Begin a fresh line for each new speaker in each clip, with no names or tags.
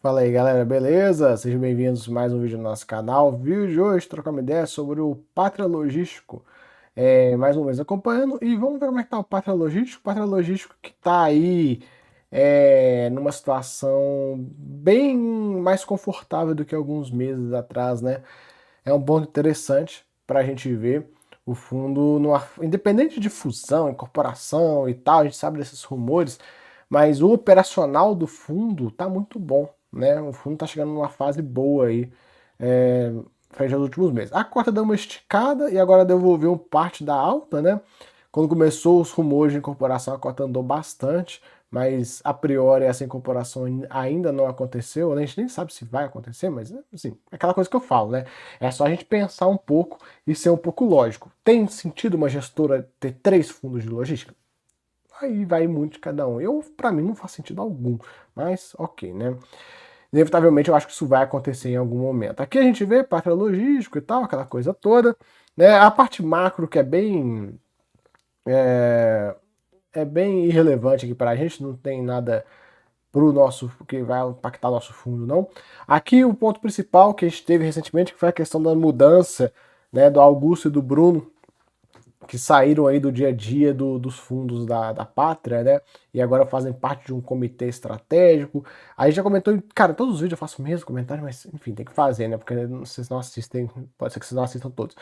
Fala aí, galera, beleza? Sejam bem-vindos a mais um vídeo do nosso canal. Vídeo de hoje, trocar uma ideia sobre o Pátria Logístico. Mais uma vez acompanhando e vamos ver como é que tá o Pátria Logístico. O Pátria Logístico que tá aí numa situação bem mais confortável do que alguns meses atrás, né? É um ponto interessante para a gente ver o fundo, independente de fusão, incorporação e tal, a gente sabe desses rumores, mas o operacional do fundo tá muito bom, né? O fundo tá chegando numa fase boa aí, frente aos últimos meses. A cota deu uma esticada e agora devolveu parte da alta, né? Quando começou os rumores de incorporação, a cota andou bastante, mas a priori essa incorporação ainda não aconteceu, a gente nem sabe se vai acontecer, mas assim, é aquela coisa que eu falo, né? É só a gente pensar um pouco e ser um pouco lógico. Tem sentido uma gestora ter 3 fundos de logística? Aí vai muito de cada um. Para mim, não faz sentido algum, mas ok, né? Inevitavelmente, eu acho que isso vai acontecer em algum momento. Aqui a gente vê pátria logístico e tal, aquela coisa toda, né? A parte macro que é, é bem irrelevante aqui para a gente, não tem nada pro nosso que vai impactar nosso fundo, não. Aqui o ponto principal que a gente teve recentemente que foi a questão da mudança, né, do Augusto e do Bruno, que saíram aí do dia a dia dos fundos da Pátria, né? E agora fazem parte de um comitê estratégico. A gente já comentou, cara, todos os vídeos eu faço o mesmo comentário, mas enfim, tem que fazer, né? Porque vocês não assistem, pode ser que vocês não assistam todos.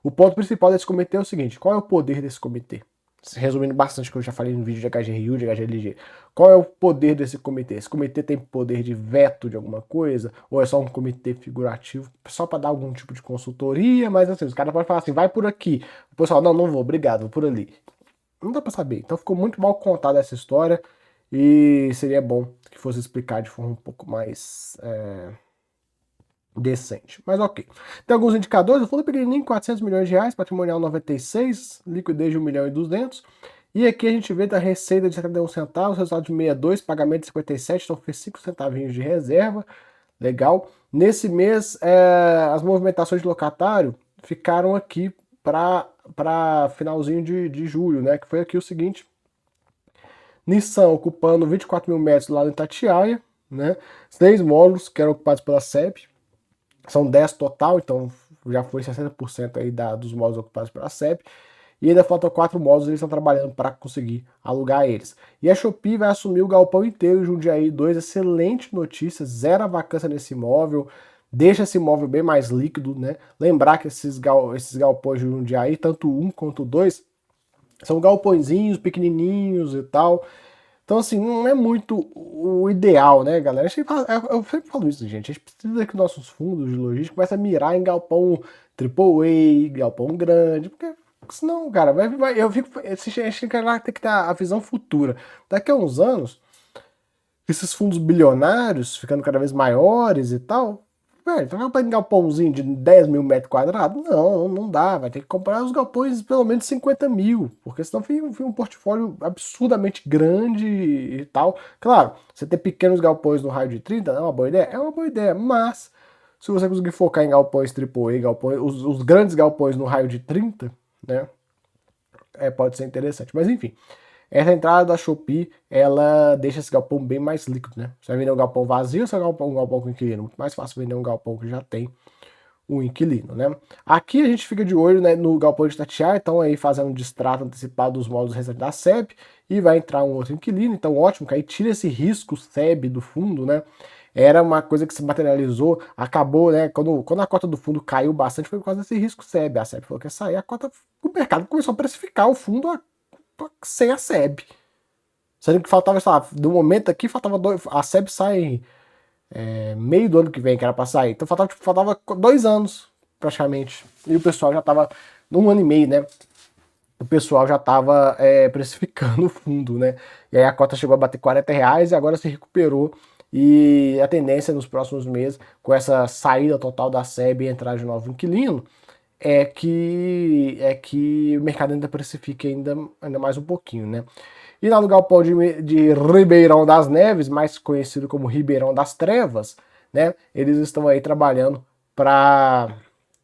O ponto principal desse comitê é o seguinte: qual é o poder desse comitê? Resumindo bastante o que eu já falei no vídeo de HGRU, de HGLG. Qual é o poder desse comitê? Esse comitê tem poder de veto de alguma coisa? Ou é só um comitê figurativo, só para dar algum tipo de consultoria? Mas assim, os caras podem falar assim, vai por aqui. O pessoal, não, não vou, obrigado, vou por ali. Não dá para saber. Então ficou muito mal contada essa história e seria bom que fosse explicar de forma um pouco mais decente. Mas ok. Tem alguns indicadores. O fundo pequenininho, 400 milhões de reais, patrimonial 96, liquidez de 1 milhão e 200. E aqui a gente vê da receita de 71 centavos, resultado de 62, pagamento de 57, então fez 5 centavinhos de reserva. Legal. Nesse mês, as movimentações de locatário ficaram aqui para finalzinho de julho, né? Que foi aqui o seguinte: Nissan ocupando 24 mil metros lá em Itatiaia, né? 6 módulos que eram ocupados pela SEB, são 10 total, então já foi 60% aí dos módulos ocupados pela SEB. E ainda faltam 4 módulos, eles estão trabalhando para conseguir alugar eles. E a Shopee vai assumir o galpão inteiro em Jundiaí 2, excelente notícia, zero a vacância nesse imóvel, deixa esse imóvel bem mais líquido, né? Lembrar que esses galpões de Jundiaí, tanto um quanto dois, são galpõezinhos pequenininhos e tal. Então, assim, não é muito o ideal, né, galera? Eu sempre falo isso, gente. A gente precisa que nossos fundos de logística comecem a mirar em galpão AAA, galpão grande, porque senão, cara, eu fico. A gente tem que ter a visão futura. Daqui a uns anos, esses fundos bilionários ficando cada vez maiores e tal, velho, vai comprar um galpãozinho de 10 mil metros quadrados? Não, não dá. Vai ter que comprar os galpões pelo menos 50 mil, porque senão fica um portfólio absurdamente grande e tal. Claro, você ter pequenos galpões no raio de 30 é uma boa ideia? É uma boa ideia, mas se você conseguir focar em galpões AAA, os grandes galpões no raio de 30, né, pode ser interessante. Mas enfim, essa entrada da Shopee, ela deixa esse galpão bem mais líquido, né? Você vai vender um galpão vazio ou você vai vender um galpão com inquilino? Muito mais fácil vender um galpão que já tem um inquilino, né? Aqui a gente fica de olho, né, no galpão de Itatiaia, então aí fazendo um distrato antecipado dos módulos restantes da SEB e vai entrar um outro inquilino, então ótimo, que aí tira esse risco SEB do fundo, né? Era uma coisa que se materializou, acabou, né? Quando a cota do fundo caiu bastante, foi por causa desse risco SEB. A SEB falou que ia sair, o mercado começou a precificar o fundo sem a SEB. Sendo que faltava, sei lá, do momento aqui, faltava a SEB sai meio do ano que vem, que era pra sair. Então faltava 2 anos, praticamente. E o pessoal já tava, num ano e meio, né? O pessoal já tava precificando o fundo, né? E aí a cota chegou a bater R$ 40 e agora se recuperou. E a tendência nos próximos meses, com essa saída total da SEB e entrada de novo inquilino, é que o mercado ainda precifique ainda mais um pouquinho, né? E lá no galpão de Ribeirão das Neves, mais conhecido como Ribeirão das Trevas, né? Eles estão aí trabalhando para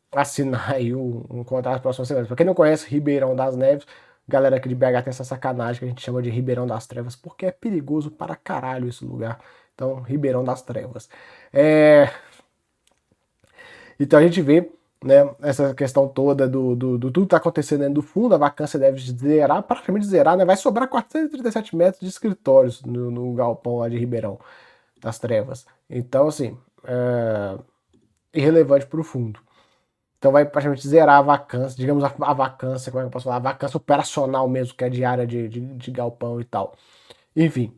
assinar aí um contrato nas próximas semanas. Para quem não conhece Ribeirão das Neves, galera aqui de BH tem essa sacanagem que a gente chama de Ribeirão das Trevas, porque é perigoso para caralho esse lugar. Então, Ribeirão das Trevas. É... Então a gente vê, né, essa questão toda do tudo que está acontecendo dentro do fundo, a vacância deve zerar, praticamente zerar, né? Vai sobrar 437 metros de escritórios no galpão lá de Ribeirão das Trevas. Então, assim, irrelevante para o fundo. Então vai praticamente zerar a vacância, digamos a vacância, como é que eu posso falar? A vacância operacional mesmo, que é diária de galpão e tal. Enfim,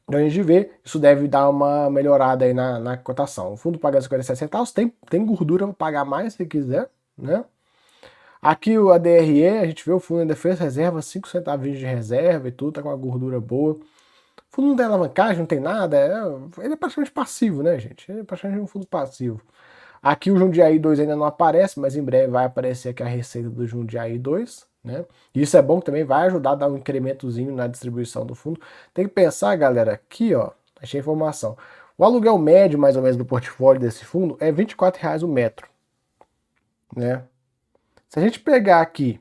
então a gente vê, isso deve dar uma melhorada aí na cotação. O fundo paga 57 centavos, tem gordura para pagar mais se quiser, né? Aqui o ADRE, a gente vê o fundo ainda fez reserva, 5 centavos de reserva e tudo, tá com uma gordura boa. O fundo não tem alavancagem, não tem nada, ele é praticamente passivo, né, gente? Ele é praticamente um fundo passivo. Aqui o Jundiaí 2 ainda não aparece, mas em breve vai aparecer aqui a receita do Jundiaí 2, né? Isso é bom que também vai ajudar a dar um incrementozinho na distribuição do fundo. Tem que pensar, galera, aqui, ó, achei informação. O aluguel médio, mais ou menos, do portfólio desse fundo é R$24 o metro, né? Se a gente pegar aqui,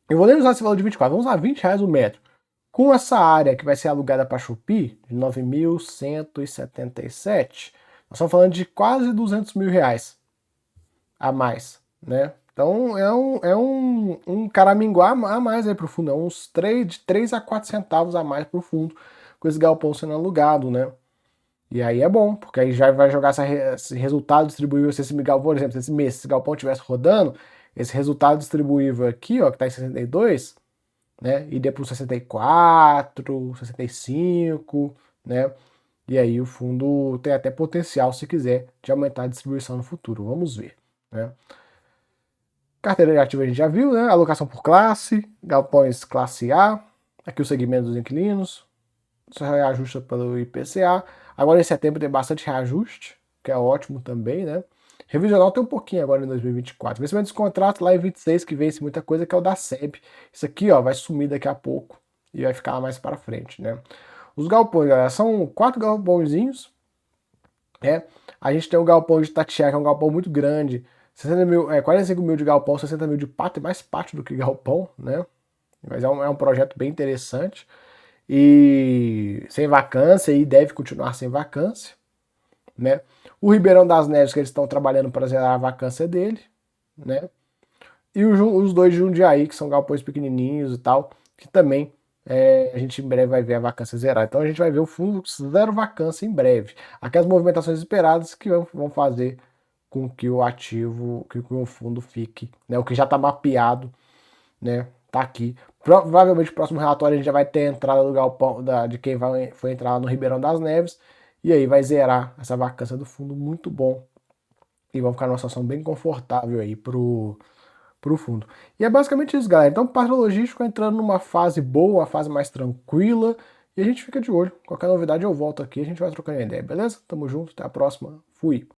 eu vou nem usar esse valor de 24, vamos usar R$20 o metro. Com essa área que vai ser alugada para a Shopee, de 9.177, nós estamos falando de quase R$200 mil a mais, né? Então é um caraminguá a mais aí pro fundo, é uns de 3 a 4 centavos a mais pro fundo, com esse galpão sendo alugado, né? E aí é bom, porque aí já vai jogar esse resultado distribuível, se esse galpão, por exemplo, se esse mês, esse galpão estivesse rodando, esse resultado distribuível aqui, ó, que tá em 62, né? E depois 64, 65, né? E aí o fundo tem até potencial, se quiser, de aumentar a distribuição no futuro. Vamos ver, né? Carteira de ativos a gente já viu, né? Alocação por classe, galpões classe A, aqui o segmento dos inquilinos, isso reajusta pelo IPCA. Agora em setembro tem bastante reajuste, que é ótimo também, né? Revisional tem um pouquinho agora em 2024. Vencimento dos contratos lá em 26, que vence muita coisa, que é o da SEB. Isso aqui, ó, vai sumir daqui a pouco e vai ficar mais para frente, né? Os galpões, galera, são 4 galpõezinhos, né? A gente tem o galpão de Itatiaia, que é um galpão muito grande, 60 mil, 45 mil de galpão, 60 mil de pátio, mais pátio do que galpão, né? Mas é um projeto bem interessante. E sem vacância, e deve continuar sem vacância, né? O Ribeirão das Neves, que eles estão trabalhando para zerar a vacância dele, né? E os dois de Jundiaí, que são galpões pequenininhos e tal, que também a gente em breve vai ver a vacância zerar. Então a gente vai ver o fundo zero vacância em breve. Aquelas movimentações esperadas que vão fazer com que o ativo, que o fundo fique, né? O que já está mapeado, né? Tá aqui. Provavelmente o próximo relatório a gente já vai ter a entrada do galpão de quem foi entrar no Ribeirão das Neves. E aí vai zerar essa vacância do fundo muito bom. E vão ficar numa situação bem confortável aí pro fundo. E é basicamente isso, galera. Então o parque logístico entrando numa fase boa, uma fase mais tranquila. E a gente fica de olho. Qualquer novidade eu volto aqui, a gente vai trocando ideia, beleza? Tamo junto, até a próxima. Fui.